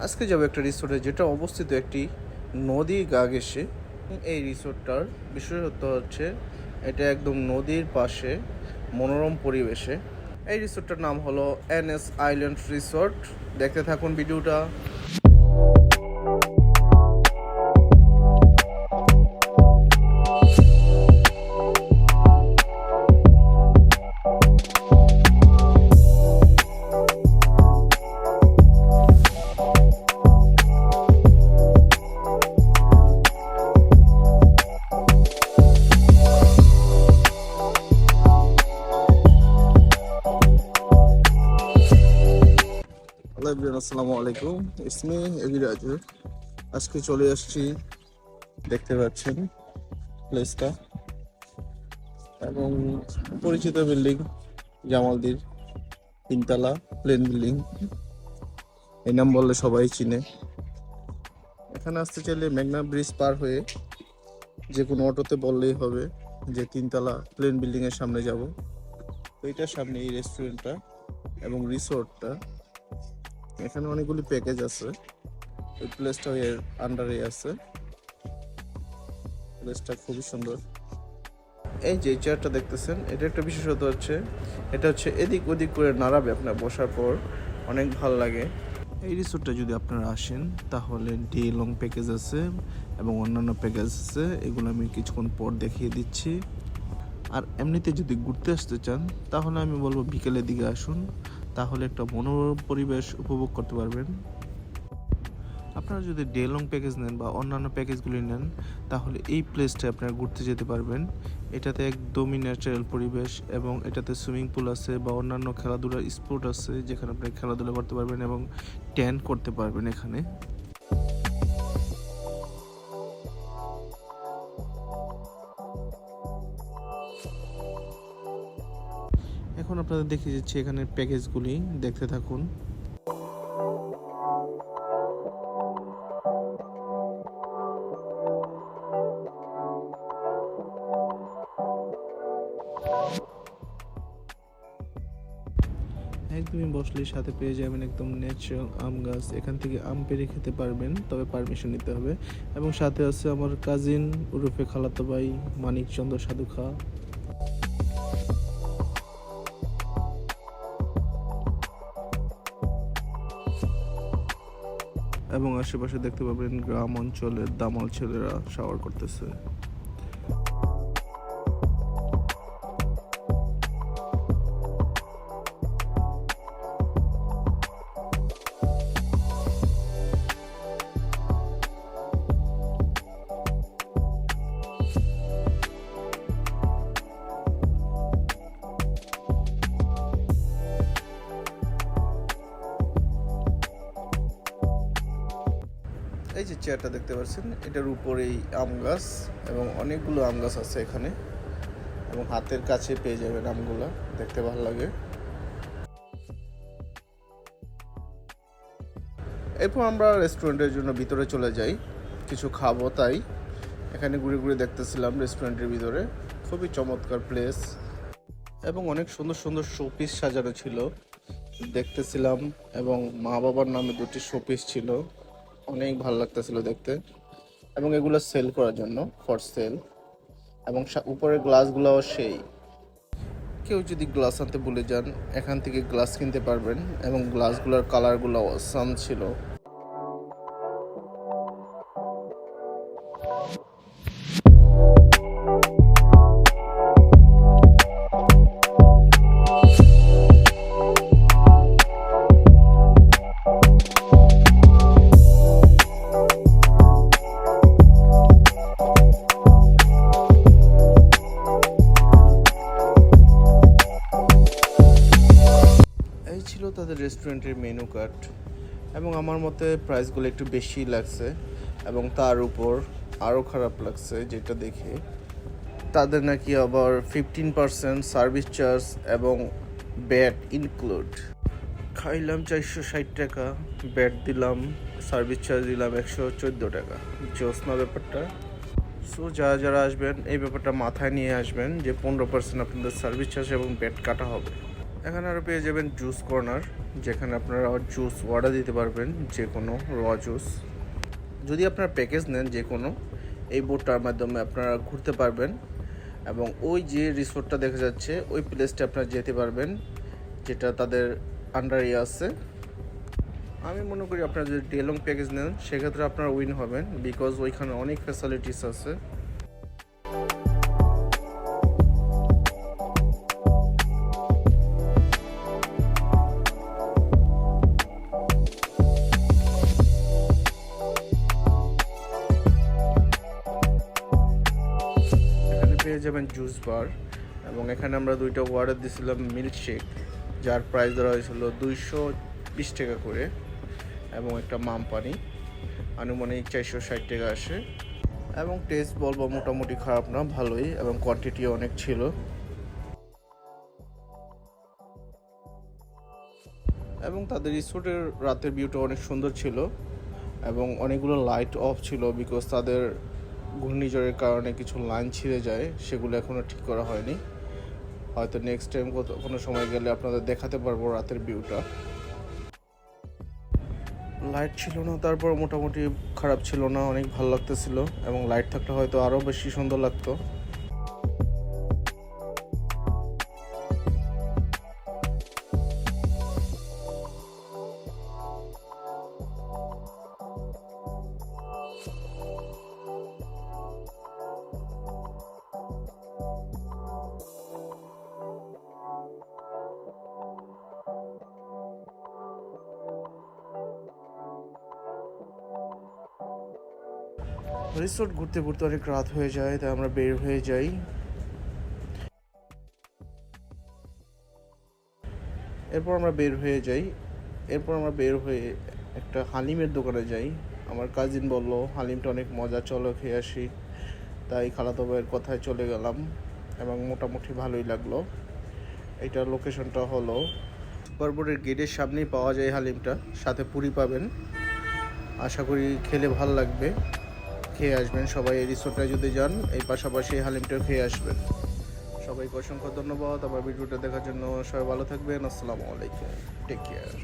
আজকে যাবো একটা রিসোর্টে, যেটা অবস্থিত একটি নদীর গা ঘেঁষে। এই রিসোর্টটার বিশেষত্ব হচ্ছে এটা একদম নদীর পাশে মনোরম পরিবেশে। এই রিসোর্টটার নাম হলো এনএস আইল্যান্ড রিসোর্ট। দেখতে থাকুন ভিডিওটা। হ্যালো এভরিওয়ান, আসসালামু আলাইকুম। It's me Abiraj. আজকে চলে আসছি, দেখতে পাচ্ছেন প্লেসটা, এবং পরিচিত বিল্ডিং জামালদির তিনতলা প্লেন বিল্ডিং, এই নাম বললে সবাই চিনে। এখানে আসতে চাইলে মেঘনা ব্রিজ পার হয়ে যে কোনো অটোতে বললেই হবে যে তিনতলা প্লেন বিল্ডিং এর সামনে যাব। তো এটার সামনে এই রেস্টুরেন্টটা এবং রিসোর্টটা। এখানে অনেকগুলি প্যাকেজ আছে, এই প্লেসটা এর আন্ডারে আছে। প্লেসটা খুবই সুন্দর। এই যে চেয়ারটা দেখতেছেন, এটা একটা বিশেষত্ব হচ্ছে এটা হচ্ছে এদিক ওদিক করে নাড়াবে, আপনার বসার পর অনেক ভালো লাগে। এই রিসোর্টটা যদি আপনারা আসেন তাহলে ডে লং প্যাকেজ আছে এবং অন্যান্য প্যাকেজ আছে, এগুলো আমি কিছুক্ষণ পর দেখিয়ে দিচ্ছি। আর এমনিতে যদি ঘুরতে আসতে চান তাহলে আমি বলবো বিকেলের দিকে আসুন, তাহলে একটা মনোরম পরিবেশ উপভোগ করতে পারবেন। আপনারা যদি ডে লং প্যাকেজ নেন বা অন্যান্য প্যাকেজগুলি নেন তাহলে এই প্লেসটা আপনারা ঘুরতে যেতে পারবেন। এটাতে একদমই ন্যাচারাল পরিবেশ এবং এটাতে সুইমিং পুল আছে বা অন্যান্য খেলাধুলার স্পট আছে, যেখানে আপনি খেলাধুলা করতে পারবেন এবং ট্যান করতে পারবেন এখানে। এখন আপনাদের দেখিয়ে দিচ্ছি এখানের প্যাকেজগুলি, দেখতে থাকুন। একদমই বসলে সাথে পেয়ে যাবেন একদম ন্যাচারাল আম গাছ, এখান থেকে আম পেড়ে খেতে পারবেন, তবে পারমিশন নিতে হবে। এবং সাথে আছে আমার কাজিন ওরফে খালাতো ভাই মানিকচন্দ্র সাধু খা। এবং আশেপাশে দেখতে পাবেন গ্রাম অঞ্চলের দামাল ছেলেরা শাওয়ার করতেছে। এই যে চেয়ারটা দেখতে পাচ্ছেন, এটার উপরেই আম গাছ এবং অনেকগুলো আম গাছ আছে এখানে, এবং হাতের কাছে পেয়ে যাবেন আমগুলা, দেখতে ভালো লাগে। এরপর আমরা রেস্টুরেন্টের জন্য ভিতরে চলে যাই, কিছু খাবো তাই এখানে ঘুরে ঘুরে দেখতেছিলাম রেস্টুরেন্টের ভিতরে। খুবই চমৎকার প্লেস এবং অনেক সুন্দর সুন্দর শোপিস সাজানো ছিল দেখতেছিলাম, এবং মা বাবার নামে দুটি শোপিস ছিল, অনেক ভালো লাগতেছিল দেখতে। এবং এগুলো সেল করার জন্য, ফর সেল। এবং উপরের গ্লাসগুলোও সেই, কেউ যদি গ্লাস আনতে ভুলে যান এখান থেকে গ্লাস কিনতে পারবেন, এবং গ্লাসগুলোর কালারগুলো অসাম ছিল। এই ছিল তাদের রেস্টুরেন্টের মেনু কার্ড, এবং আমার মতে প্রাইসগুলো একটু বেশি লাগছে, এবং তার উপর আরও খারাপ লাগছে যেটা দেখে, তাদের নাকি আবার 15% সার্ভিস চার্জ এবং ব্যাট ইনক্লুড। খাইলাম 460 টাকা, ব্যাট দিলাম, সার্ভিস চার্জ দিলাম 114 টাকা। জোসনা ব্যাপারটা। সো যারা যারা আসবেন এই ব্যাপারটা মাথায় নিয়ে আসবেন যে 15% আপনাদের সার্ভিস চার্জ এবং ব্যাট কাটা হবে। এখানে আরও পেয়ে যাবেন জুস কর্নার, যেখানে আপনারা জুস অর্ডার দিতে পারবেন, যে কোনো র জুস। যদি আপনারা প্যাকেজ নেন যে কোনো, এই বোটটার মাধ্যমে আপনারা ঘুরতে পারবেন এবং ওই যে রিসোর্টটা দেখা যাচ্ছে ওই প্লেসটা আপনারা যেতে পারবেন, যেটা তাদের আন্ডারে আছে। আমি মনে করি আপনারা যদি ডে লং প্যাকেজ নেন সেক্ষেত্রে আপনারা উইন হবেন, বিকজ ওইখানে অনেক ফ্যাসিলিটিস আছে। এখানে পেয়ে যাবেন জুস বার এবং এখানে আমরা 2টা অর্ডার দিয়েছিলাম মিল্কশেক, যার প্রাইস ধরা হয়েছিল 220 টাকা করে, এবং একটা মাম পানি আনুমানিক 460 টাকা আসে। এবং টেস্ট বলবো মোটামুটি খারাপ না, ভালোই, এবং কোয়ান্টিটি অনেক ছিল। এবং তাদের রিসোর্টের রাতের ভিউটা অনেক সুন্দর ছিল এবং অনেকগুলো লাইট অফ ছিল, বিকজ তাদের ঘূর্ণিঝড়ের কারণে কিছু লাইন ছিঁড়ে যায়, সেগুলো এখনও ঠিক করা হয়নি। হয়তো নেক্সট টাইম কোনো সময় গেলে আপনাদের দেখাতে পারবো রাতের ভিউটা। লাইট ছিল না, তারপর মোটামুটি খারাপ ছিল না, অনেক ভালো লাগতেছিল, এবং লাইট থাকলে হয়তো আরও বেশি সুন্দর লাগতো। রিসোর্ট ঘুরতে ঘুরতে অনেক রাত হয়ে যায়, তাই আমরা বের হয়ে যাই। এরপর আমরা বের হয়ে একটা হালিমের দোকানে যাই। আমার কাজিন বলল হালিমটা অনেক মজা, চলো খেয়ে আসি। তাই খালাতো ভাইয়ের কথায় চলে গেলাম এবং মোটামুটি ভালোই লাগলো। এটার লোকেশনটা হলো সুপারবোর্ডের গেটের সামনেই পাওয়া যায় হালিমটা, সাথে পুরি পাবেন। আশা করি খেলে ভালো লাগবে, খেয়ে আসবেন সবাই। এই রিসোর্টটায় যদি যান এই পাশাপাশি হালিমটাও খেয়ে আসবেন। সবাইকে অসংখ্য ধন্যবাদ আমার ভিডিওটা দেখার জন্য। সবাই ভালো থাকবেন। আসসালামু আলাইকুম, টেক কেয়ার।